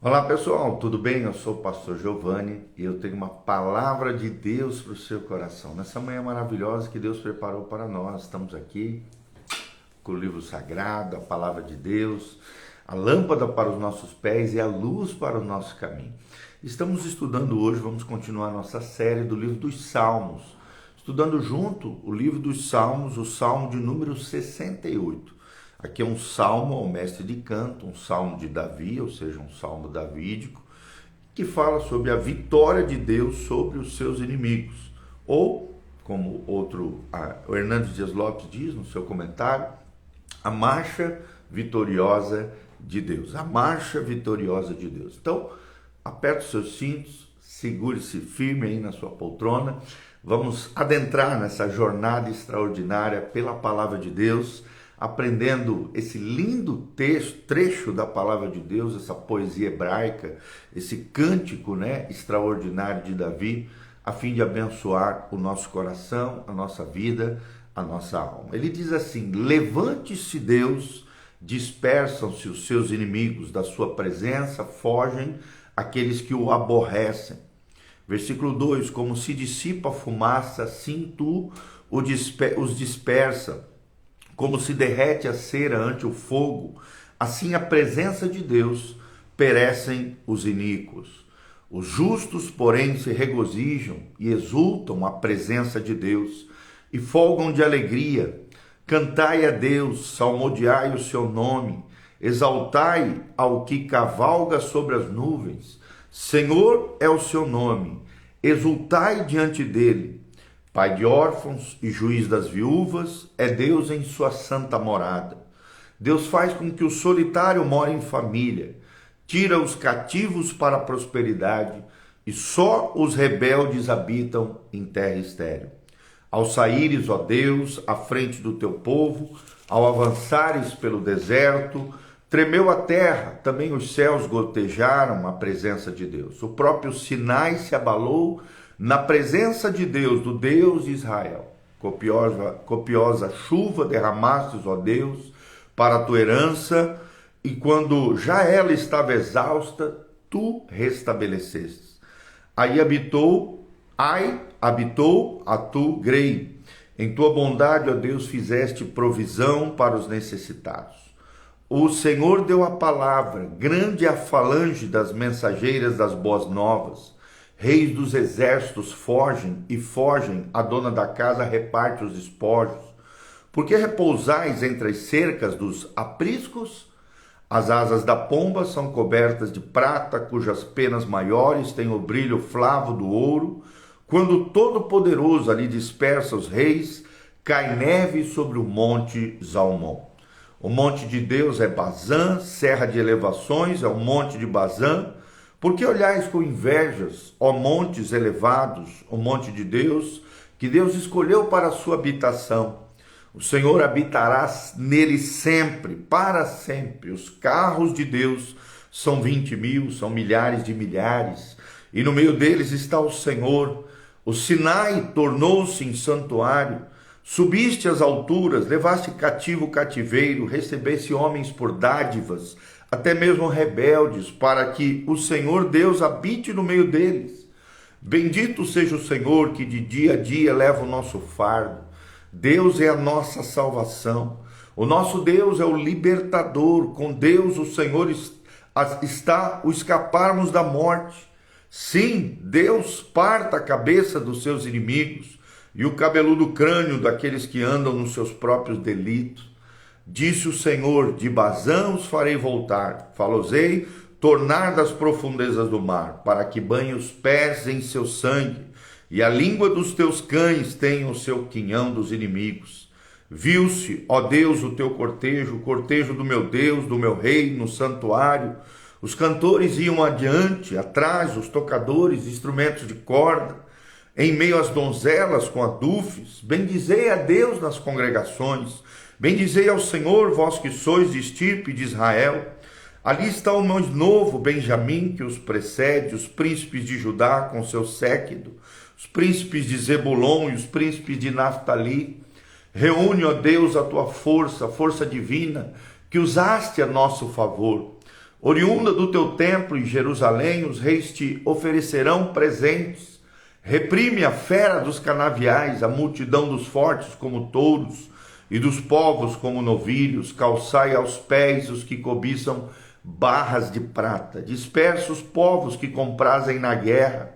Olá pessoal, tudo bem? Eu sou o pastor Giovanni e eu tenho uma palavra de Deus para o seu coração. Nessa manhã maravilhosa que Deus preparou para nós, estamos aqui com o livro sagrado, a palavra de Deus, a lâmpada para os nossos pés e a luz para o nosso caminho. Estamos estudando hoje, vamos continuar nossa série do livro dos Salmos, estudando junto o livro dos Salmos, o Salmo de número 68. Aqui é um salmo ao mestre de canto, um salmo de Davi, ou seja, um salmo davídico, que fala sobre a vitória de Deus sobre os seus inimigos. Ou, como o Hernandes Dias Lopes diz no seu comentário, a marcha vitoriosa de Deus. A marcha vitoriosa de Deus. Então, aperte os seus cintos, segure-se firme aí na sua poltrona. Vamos adentrar nessa jornada extraordinária pela palavra de Deus, aprendendo esse lindo trecho da palavra de Deus, essa poesia hebraica, esse cântico, extraordinário de Davi, a fim de abençoar o nosso coração, a nossa vida, a nossa alma. Ele diz assim: levante-se Deus, dispersam-se os seus inimigos, da sua presença fogem aqueles que o aborrecem. Versículo 2, como se dissipa a fumaça, assim tu os dispersa. Como se derrete a cera ante o fogo, assim a presença de Deus perecem os iníquos. Os justos, porém, se regozijam e exultam à presença de Deus e folgam de alegria. Cantai a Deus, salmodiai o seu nome, exaltai ao que cavalga sobre as nuvens. Senhor é o seu nome, exultai diante dele. Pai de órfãos e juiz das viúvas, é Deus em sua santa morada. Deus faz com que o solitário more em família, tira os cativos para a prosperidade, e só os rebeldes habitam em terra estéril. Ao saíres, ó Deus, à frente do teu povo, ao avançares pelo deserto, tremeu a terra, também os céus gotejaram a presença de Deus. O próprio Sinai se abalou na presença de Deus, do Deus de Israel. Copiosa chuva derramastes, ó Deus, para a tua herança, e quando já ela estava exausta, tu restabelecestes. Aí habitou a tu grei. Em tua bondade, ó Deus, fizeste provisão para os necessitados. O Senhor deu a palavra, grande é a falange das mensageiras das boas novas. Reis dos exércitos fogem, a dona da casa reparte os despojos. Por que repousais entre as cercas dos apriscos? As asas da pomba são cobertas de prata, cujas penas maiores têm o brilho flavo do ouro. Quando o Todo-Poderoso ali dispersa os reis, cai neve sobre o monte Zalmon. O monte de Deus é Bazã, serra de elevações é o monte de Bazã. Por que olhais com invejas, ó montes elevados, o monte de Deus, que Deus escolheu para a sua habitação? O Senhor habitará nele sempre, para sempre. Os carros de Deus são 20.000, são milhares de milhares, e no meio deles está o Senhor. O Sinai tornou-se em santuário. Subiste às alturas, levaste cativo o cativeiro, recebeste homens por dádivas, até mesmo rebeldes, para que o Senhor Deus habite no meio deles. Bendito seja o Senhor, que de dia a dia leva o nosso fardo. Deus é a nossa salvação. O nosso Deus é o libertador. Com Deus, o Senhor está o escaparmos da morte. Sim, Deus parta a cabeça dos seus inimigos e o cabeludo crânio daqueles que andam nos seus próprios delitos. Disse o Senhor: de Bazã os farei voltar, falosei tornar das profundezas do mar, para que banhe os pés em seu sangue, e a língua dos teus cães tenha o seu quinhão dos inimigos. Viu-se, ó Deus, o teu cortejo, o cortejo do meu Deus, do meu rei, no santuário. Os cantores iam adiante, atrás, os tocadores, instrumentos de corda, em meio às donzelas com adufes. Bendizei a Deus nas congregações. Bendizei ao Senhor, vós que sois de estirpe de Israel. Ali está o mais novo Benjamim, que os precede, os príncipes de Judá com seu séquito, os príncipes de Zebulon e os príncipes de Naftali. Reúne, ó Deus, a tua força, a força divina, que usaste a nosso favor. Oriunda do teu templo em Jerusalém, os reis te oferecerão presentes. Reprime a fera dos canaviais, a multidão dos fortes como touros, e dos povos como novilhos. Calçai aos pés os que cobiçam barras de prata. Dispersa os povos que comprazem na guerra.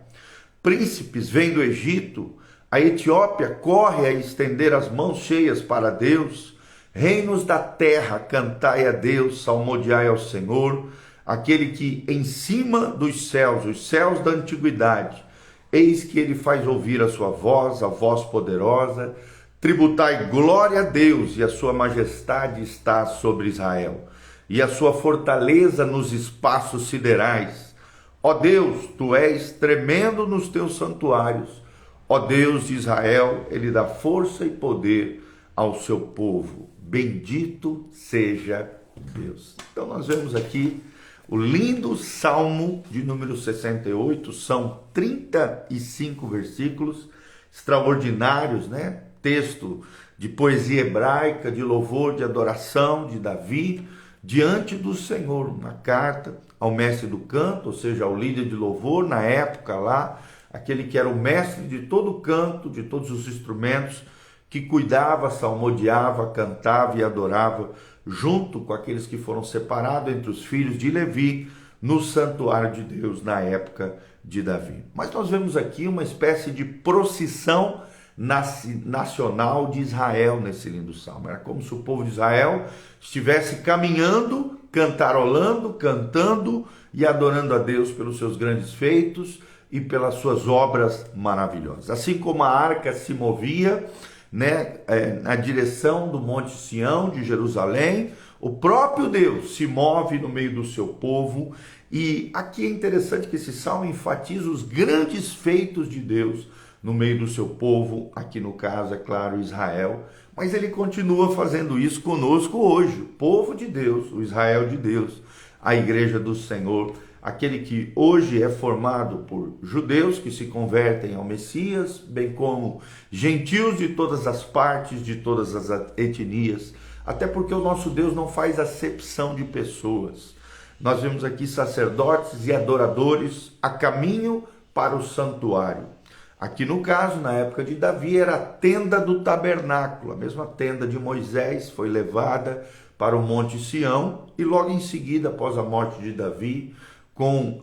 Príncipes vêm do Egito. A Etiópia corre a estender as mãos cheias para Deus. Reinos da terra, cantai a Deus, salmodiai ao Senhor, aquele que em cima dos céus, os céus da antiguidade, eis que ele faz ouvir a sua voz, a voz poderosa. Tributai glória a Deus, e a sua majestade está sobre Israel, e a sua fortaleza nos espaços siderais. Ó Deus, tu és tremendo nos teus santuários. Ó Deus de Israel, ele dá força e poder ao seu povo. Bendito seja Deus. Então nós vemos aqui o lindo Salmo de número 68, são 35 versículos extraordinários, né? Texto de poesia hebraica, de louvor, de adoração de Davi diante do Senhor, uma carta ao mestre do canto, ou seja, ao líder de louvor na época lá, aquele que era o mestre de todo o canto, de todos os instrumentos, que cuidava, salmodiava, cantava e adorava, junto com aqueles que foram separados entre os filhos de Levi, no santuário de Deus, na época de Davi. Mas nós vemos aqui uma espécie de procissão nacional de Israel nesse lindo salmo. Era como se o povo de Israel estivesse caminhando, cantarolando, cantando e adorando a Deus pelos seus grandes feitos e pelas suas obras maravilhosas. Assim como a arca se movia, né, na direção do Monte Sião, de Jerusalém, o próprio Deus se move no meio do seu povo. E aqui é interessante que esse salmo enfatiza os grandes feitos de Deus no meio do seu povo, aqui no caso, é claro, Israel, mas ele continua fazendo isso conosco hoje, o povo de Deus, o Israel de Deus, a igreja do Senhor, aquele que hoje é formado por judeus que se convertem ao Messias, bem como gentios de todas as partes, de todas as etnias, até porque o nosso Deus não faz acepção de pessoas. Nós vemos aqui sacerdotes e adoradores a caminho para o santuário. Aqui no caso, na época de Davi, era a tenda do tabernáculo, a mesma tenda de Moisés foi levada para o Monte Sião, e logo em seguida, após a morte de Davi, com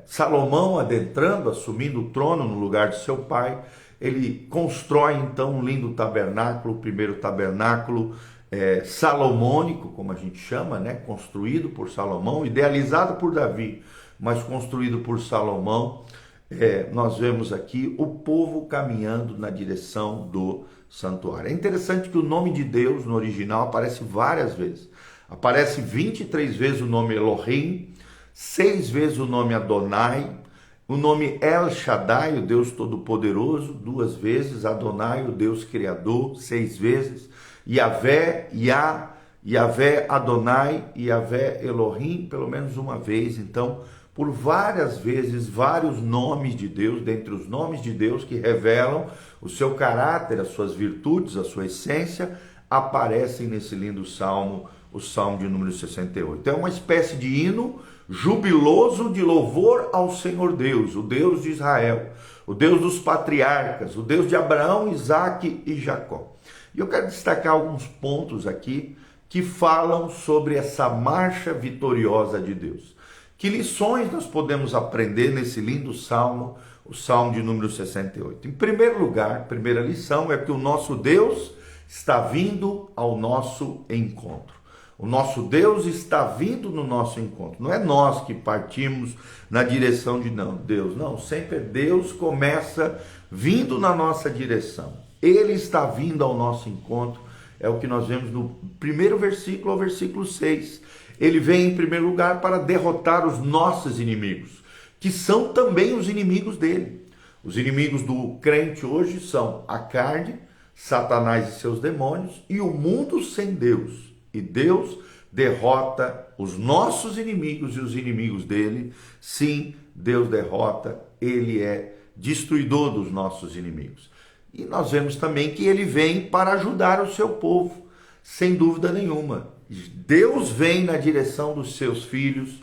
Salomão adentrando, assumindo o trono no lugar de seu pai, ele constrói então um lindo tabernáculo, o primeiro tabernáculo salomônico, como a gente chama, né? Construído por Salomão, idealizado por Davi, mas construído por Salomão. Nós vemos aqui o povo caminhando na direção do santuário. É interessante que o nome de Deus no original aparece várias vezes. Aparece 23 vezes o nome Elohim, 6 vezes o nome Adonai, o nome El Shaddai, o Deus Todo-Poderoso, 2 vezes, Adonai, o Deus Criador, 6 vezes, Yahvé, Yahvé Adonai, Yahvé Elohim, pelo menos uma vez. Então, por várias vezes, vários nomes de Deus, dentre os nomes de Deus que revelam o seu caráter, as suas virtudes, a sua essência, aparecem nesse lindo salmo, o salmo de número 68. É uma espécie de hino jubiloso de louvor ao Senhor Deus, o Deus de Israel, o Deus dos patriarcas, o Deus de Abraão, Isaque e Jacó. E eu quero destacar alguns pontos aqui que falam sobre essa marcha vitoriosa de Deus. Que lições nós podemos aprender nesse lindo salmo, o salmo de número 68? Em primeiro lugar, a primeira lição é que o nosso Deus está vindo ao nosso encontro. O nosso Deus está vindo no nosso encontro. Não é nós que partimos na direção de Deus. Não, sempre Deus começa vindo na nossa direção. Ele está vindo ao nosso encontro. É o que nós vemos no primeiro versículo ao versículo 6. Ele vem em primeiro lugar para derrotar os nossos inimigos, que são também os inimigos dele. Os inimigos do crente hoje são a carne, Satanás e seus demônios, e o mundo sem Deus. E Deus derrota os nossos inimigos e os inimigos dele. Sim, Deus derrota, ele é destruidor dos nossos inimigos. E nós vemos também que ele vem para ajudar o seu povo, sem dúvida nenhuma. Deus vem na direção dos seus filhos,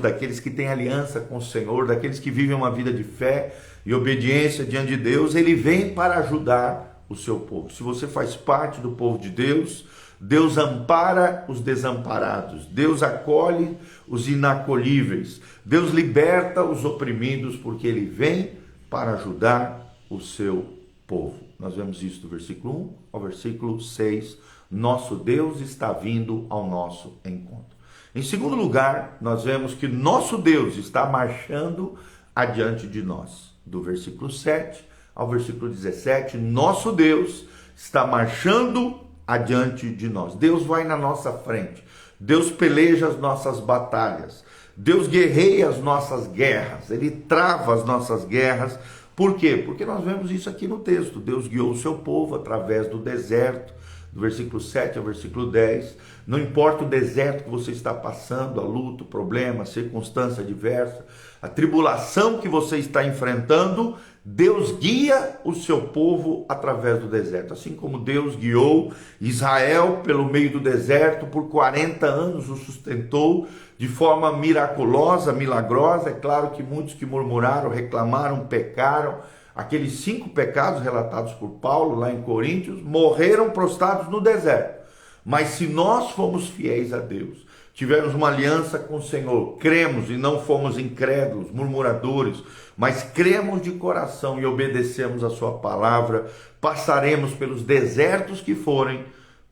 daqueles que têm aliança com o Senhor, daqueles que vivem uma vida de fé e obediência diante de Deus. Ele vem para ajudar o seu povo. Se você faz parte do povo de Deus, Deus ampara os desamparados, Deus acolhe os inacolhíveis, Deus liberta os oprimidos, porque Ele vem para ajudar o seu povo. Nós vemos isso do versículo 1 ao versículo 6. Nosso Deus está vindo ao nosso encontro. Em segundo lugar, nós vemos que nosso Deus está marchando adiante de nós. Do versículo 7 ao versículo 17, nosso Deus está marchando adiante de nós. Deus vai na nossa frente. Deus peleja as nossas batalhas. Deus guerreia as nossas guerras. Ele trava as nossas guerras. Por quê? Porque nós vemos isso aqui no texto. Deus guiou o seu povo através do deserto, do versículo 7 ao versículo 10. Não importa o deserto que você está passando, a luta, o problema, a circunstância adversa, a tribulação que você está enfrentando, Deus guia o seu povo através do deserto. Assim como Deus guiou Israel pelo meio do deserto, por 40 anos o sustentou de forma miraculosa, milagrosa. É claro que muitos que murmuraram, reclamaram, pecaram, aqueles 5 pecados relatados por Paulo lá em Coríntios, morreram prostrados no deserto. Mas se nós fomos fiéis a Deus, tivemos uma aliança com o Senhor, cremos e não fomos incrédulos, murmuradores, mas cremos de coração e obedecemos a sua palavra, passaremos pelos desertos que forem,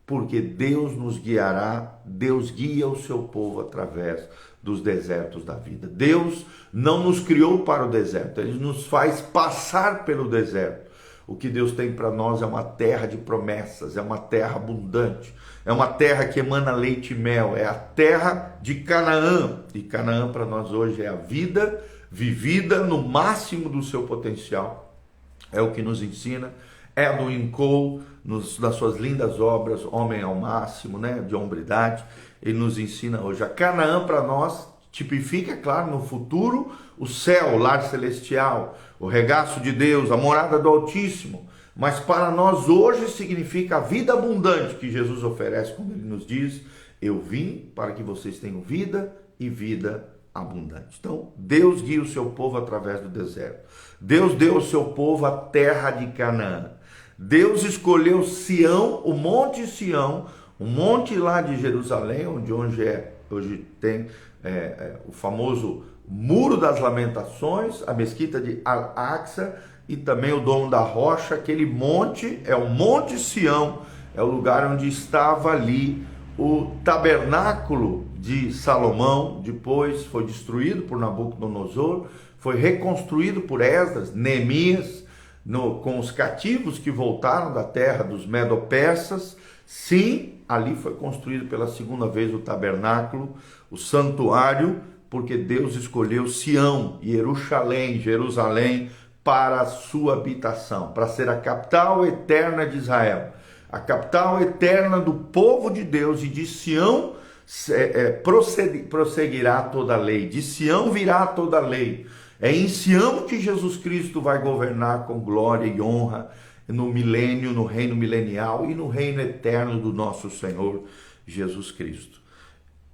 porque Deus nos guiará. Deus guia o seu povo através dos desertos da vida. Deus não nos criou para o deserto, Ele nos faz passar pelo deserto. O que Deus tem para nós é uma terra de promessas, é uma terra abundante, é uma terra que emana leite e mel, é a terra de Canaã. E Canaã para nós hoje é a vida vivida no máximo do seu potencial. É o que nos ensina Edwin Cole, nas suas lindas obras, Homem ao Máximo, né, de hombridade. Ele nos ensina hoje. A Canaã para nós tipifica, claro, no futuro, o céu, o lar celestial, o regaço de Deus, a morada do Altíssimo. Mas para nós hoje significa a vida abundante que Jesus oferece, quando Ele nos diz: eu vim para que vocês tenham vida e vida abundante. Então, Deus guia o seu povo através do deserto. Deus deu ao seu povo a terra de Canaã. Deus escolheu Sião, o Monte Sião, um monte lá de Jerusalém, onde hoje tem o famoso Muro das Lamentações, a mesquita de Al-Aqsa e também o Domo da Rocha. Aquele monte é o Monte Sião, é o lugar onde estava ali o tabernáculo de Salomão. Depois foi destruído por Nabucodonosor, foi reconstruído por Esdras, Neemias, com os cativos que voltaram da terra dos Medo-Persas. Sim, ali foi construído pela segunda vez o tabernáculo, o santuário, porque Deus escolheu Sião, Jerusalém, para a sua habitação, para ser a capital eterna de Israel, a capital eterna do povo de Deus. E de Sião prosseguirá toda a lei, de Sião virá toda a lei. É em Sião que Jesus Cristo vai governar com glória e honra no milênio, no reino milenial e no reino eterno do nosso Senhor Jesus Cristo.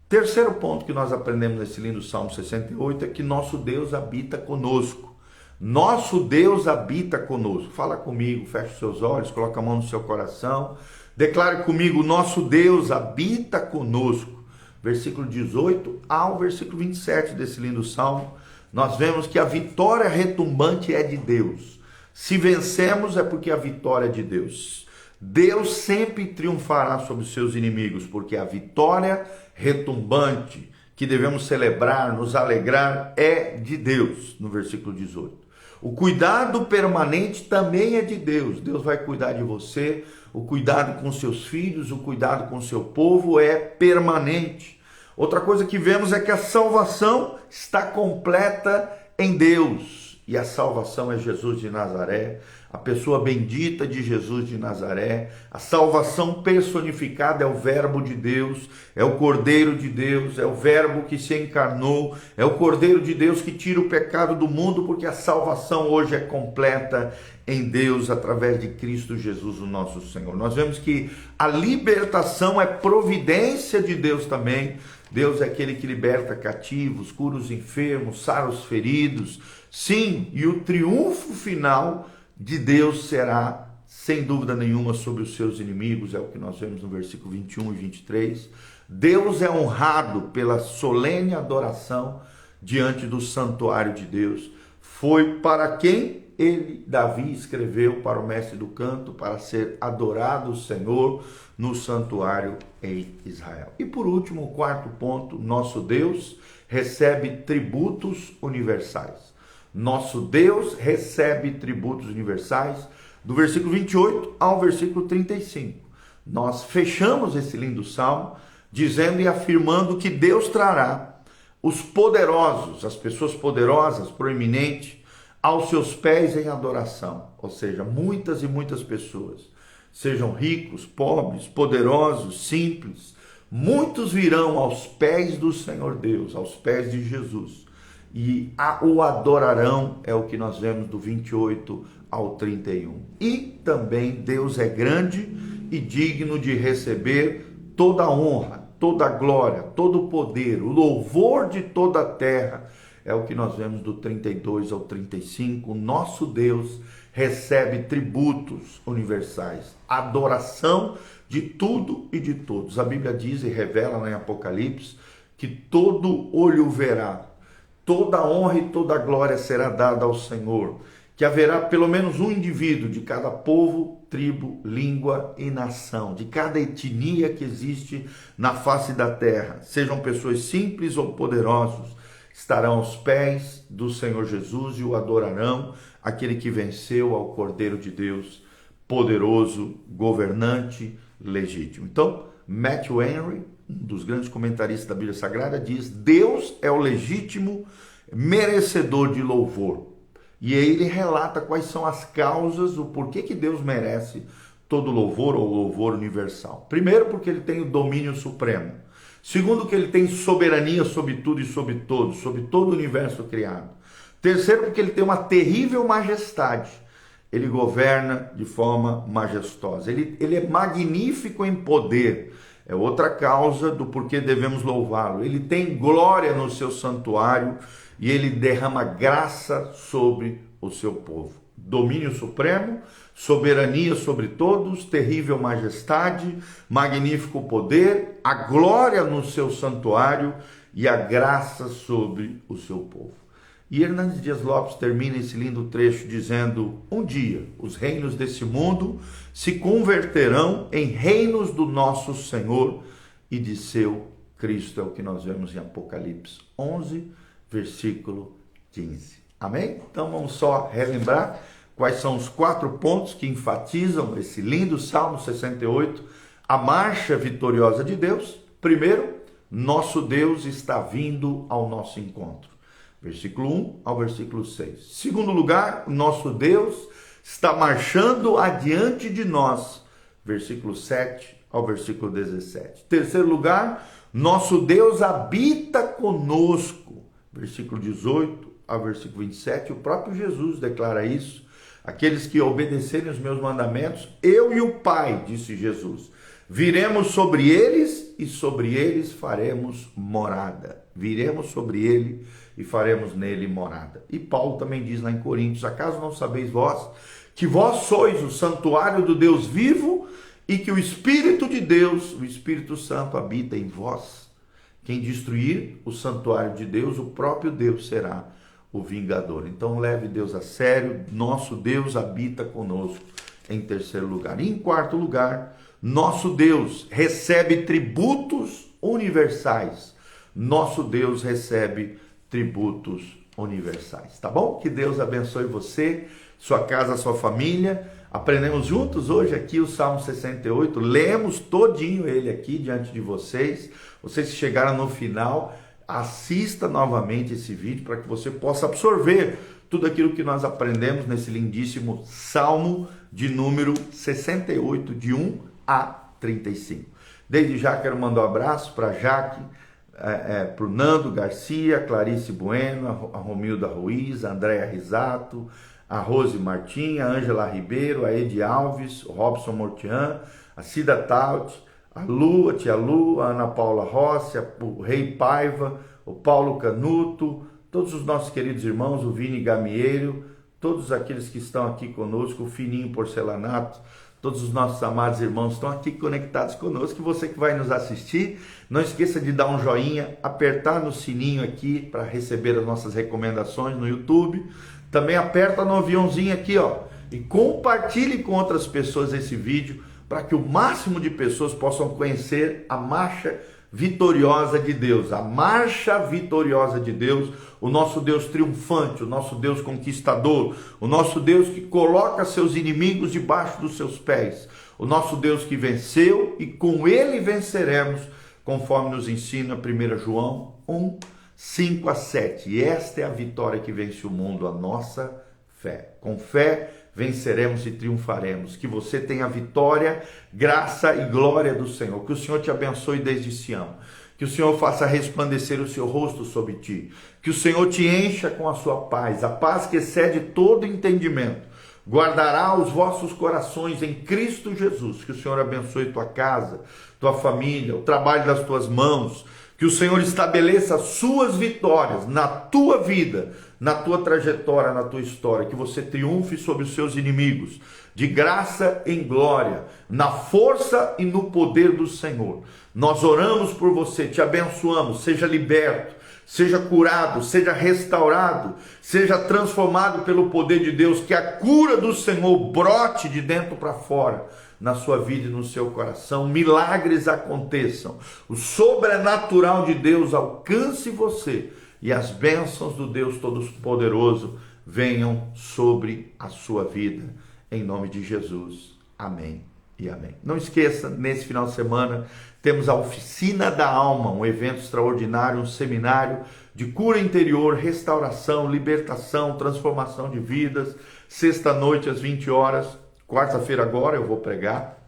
Terceiro ponto que nós aprendemos nesse lindo Salmo 68 é que nosso Deus habita conosco. Nosso Deus habita conosco. Fala comigo, feche seus olhos, coloca a mão no seu coração. Declare comigo: nosso Deus habita conosco. Versículo 18 ao versículo 27 desse lindo Salmo, nós vemos que a vitória retumbante é de Deus. Se vencemos é porque a vitória é de Deus. Deus sempre triunfará sobre os seus inimigos, porque a vitória retumbante que devemos celebrar, nos alegrar, é de Deus. No versículo 18. O cuidado permanente também é de Deus. Deus vai cuidar de você. O cuidado com seus filhos, o cuidado com seu povo é permanente. Outra coisa que vemos é que a salvação está completa em Deus. E a salvação é Jesus de Nazaré. a pessoa bendita de Jesus de Nazaré. A salvação personificada é o Verbo de Deus, é o Cordeiro de Deus, é o Verbo que se encarnou, é o Cordeiro de Deus que tira o pecado do mundo, porque a salvação hoje é completa em Deus através de Cristo Jesus, o nosso Senhor. Nós vemos que a libertação é providência de Deus também. Deus é aquele que liberta cativos, cura os enfermos, sara os feridos. Sim, e o triunfo final de Deus será, sem dúvida nenhuma, sobre os seus inimigos. É o que nós vemos no versículo 21 e 23. Deus é honrado pela solene adoração diante do santuário de Deus. Foi para quem Davi escreveu para o mestre do canto, para ser adorado o Senhor no santuário em Israel. E por último, o quarto ponto: nosso Deus recebe tributos universais. Nosso Deus recebe tributos universais, do versículo 28 ao versículo 35. Nós fechamos esse lindo salmo dizendo e afirmando que Deus trará os poderosos, as pessoas poderosas, proeminentes, aos seus pés em adoração. Ou seja, muitas e muitas pessoas, sejam ricos, pobres, poderosos, simples, muitos virão aos pés do Senhor Deus, aos pés de Jesus, e o adorarão. É o que nós vemos do 28 ao 31. E também Deus é grande e digno de receber toda a honra, toda a glória, todo o poder, o louvor de toda a terra. É o que nós vemos do 32 ao 35. O nosso Deus recebe tributos universais, adoração de tudo e de todos. A Bíblia diz e revela lá em Apocalipse que todo olho verá, toda honra e toda glória será dada ao Senhor, que haverá pelo menos um indivíduo de cada povo, tribo, língua e nação, de cada etnia que existe na face da terra, sejam pessoas simples ou poderosos, estarão aos pés do Senhor Jesus e o adorarão, aquele que venceu ao Cordeiro de Deus, poderoso, governante, legítimo. Então, Matthew Henry, um dos grandes comentaristas da Bíblia Sagrada, diz: Deus é o legítimo merecedor de louvor. E aí ele relata quais são as causas, o porquê que Deus merece todo louvor ou louvor universal. Primeiro, porque ele tem o domínio supremo. Segundo, que ele tem soberania sobre tudo e sobre todos, sobre todo o universo criado. Terceiro, porque ele tem uma terrível majestade. Ele governa de forma majestosa. Ele é magnífico em poder. É outra causa do porquê devemos louvá-lo. Ele tem glória no seu santuário e ele derrama graça sobre o seu povo. Domínio supremo, soberania sobre todos, terrível majestade, magnífico poder, a glória no seu santuário e a graça sobre o seu povo. E Hernandes Dias Lopes termina esse lindo trecho dizendo: um dia os reinos desse mundo se converterão em reinos do nosso Senhor e de seu Cristo. É o que nós vemos em Apocalipse 11, versículo 15. Amém? Então vamos só relembrar quais são os 4 pontos que enfatizam esse lindo Salmo 68, a marcha vitoriosa de Deus. Primeiro, nosso Deus está vindo ao nosso encontro. Versículo 1 ao versículo 6. Segundo lugar, nosso Deus está marchando adiante de nós. Versículo 7 ao versículo 17. Terceiro lugar, nosso Deus habita conosco. Versículo 18 ao versículo 27. O próprio Jesus declara isso. Aqueles que obedecerem os meus mandamentos, eu e o Pai, disse Jesus, viremos sobre eles e sobre eles faremos morada. Viremos sobre ele e faremos nele morada. E Paulo também diz lá em Coríntios: acaso não sabeis vós que vós sois o santuário do Deus vivo e que o Espírito de Deus, o Espírito Santo, habita em vós? Quem destruir o santuário de Deus, o próprio Deus será o vingador. Então leve Deus a sério. Nosso Deus habita conosco, em terceiro lugar. E em quarto lugar, nosso Deus recebe tributos universais. Nosso Deus recebe tributos universais, tá bom? Que Deus abençoe você, sua casa, sua família. Aprendemos juntos hoje aqui o Salmo 68, lemos todinho ele aqui diante de vocês. Vocês que chegaram no final, assista novamente esse vídeo para que você possa absorver tudo aquilo que nós aprendemos nesse lindíssimo Salmo de número 68, de 1 a 35. Desde já quero mandar um abraço para a Jaque, para o Nando Garcia, Clarice Bueno, a Romilda Ruiz, a Andréa Risato, a Rose Martim, a Ângela Ribeiro, a Edi Alves, o Robson Mortian, a Cida Taut, a Lu, a tia Lu, a Ana Paula Rossi, o Rei Paiva, o Paulo Canuto, todos os nossos queridos irmãos, o Vini Gamieiro, todos aqueles que estão aqui conosco, o Fininho Porcelanato, todos os nossos amados irmãos estão aqui conectados conosco. E você que vai nos assistir, não esqueça de dar um joinha, apertar no sininho aqui para receber as nossas recomendações no YouTube. Também aperta no aviãozinho aqui, ó, e compartilhe com outras pessoas esse vídeo para que o máximo de pessoas possam conhecer a marcha vitoriosa de Deus, a marcha vitoriosa de Deus, o nosso Deus triunfante, o nosso Deus conquistador, o nosso Deus que coloca seus inimigos debaixo dos seus pés, o nosso Deus que venceu e com ele venceremos, conforme nos ensina 1 João 1, 5 a 7. E esta é a vitória que vence o mundo, a nossa fé. Com fé venceremos e triunfaremos. Que você tenha vitória, graça e glória do Senhor. Que o Senhor te abençoe desde Sião. Que o Senhor faça resplandecer o seu rosto sobre ti. Que o Senhor te encha com a sua paz, a paz que excede todo entendimento. Guardará os vossos corações em Cristo Jesus. Que o Senhor abençoe tua casa, tua família, o trabalho das tuas mãos. Que o Senhor estabeleça suas vitórias na tua vida, na tua trajetória, na tua história. Que você triunfe sobre os seus inimigos, de graça em glória, na força e no poder do Senhor. Nós oramos por você, te abençoamos, seja liberto, seja curado, seja restaurado, seja transformado pelo poder de Deus. Que a cura do Senhor brote de dentro para fora, na sua vida e no seu coração. Milagres aconteçam, o sobrenatural de Deus alcance você e as bênçãos do Deus Todo-Poderoso venham sobre a sua vida, em nome de Jesus. Amém e amém. Não esqueça, nesse final de semana temos a Oficina da Alma, um evento extraordinário, um seminário de cura interior, restauração, libertação, transformação de vidas. Sexta-noite às 20 horas, quarta-feira agora eu vou pregar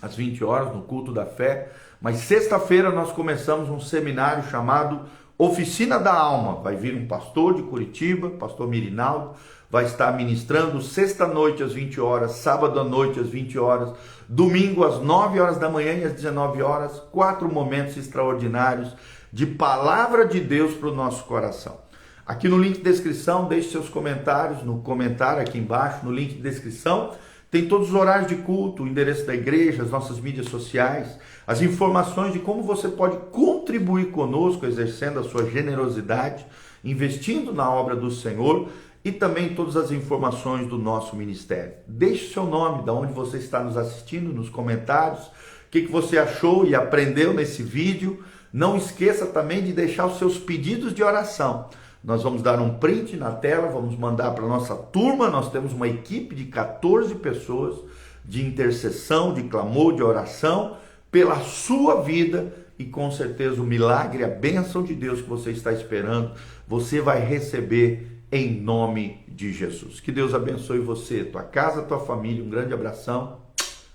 às 20 horas no culto da fé, mas sexta-feira nós começamos um seminário chamado Oficina da Alma. Vai vir um pastor de Curitiba, pastor Mirinaldo, vai estar ministrando sexta-noite às 20 horas, sábado à noite às 20 horas, domingo às 9 horas da manhã e às 19 horas, 4 momentos extraordinários de palavra de Deus para o nosso coração. Aqui no link de descrição, deixe seus comentários, no comentário aqui embaixo, no link de descrição, tem todos os horários de culto, o endereço da igreja, as nossas mídias sociais, as informações de como você pode contribuir conosco, exercendo a sua generosidade, investindo na obra do Senhor e também todas as informações do nosso ministério. Deixe seu nome, de onde você está nos assistindo, nos comentários, o que você achou e aprendeu nesse vídeo. Não esqueça também de deixar os seus pedidos de oração. Nós vamos dar um print na tela, vamos mandar para a nossa turma. Nós temos uma equipe de 14 pessoas de intercessão, de clamor, de oração pela sua vida, e com certeza o milagre, a bênção de Deus que você está esperando, você vai receber em nome de Jesus. Que Deus abençoe você, tua casa, tua família. Um grande abração,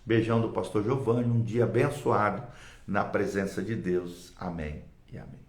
beijão do pastor Giovanni, um dia abençoado na presença de Deus. Amém e amém.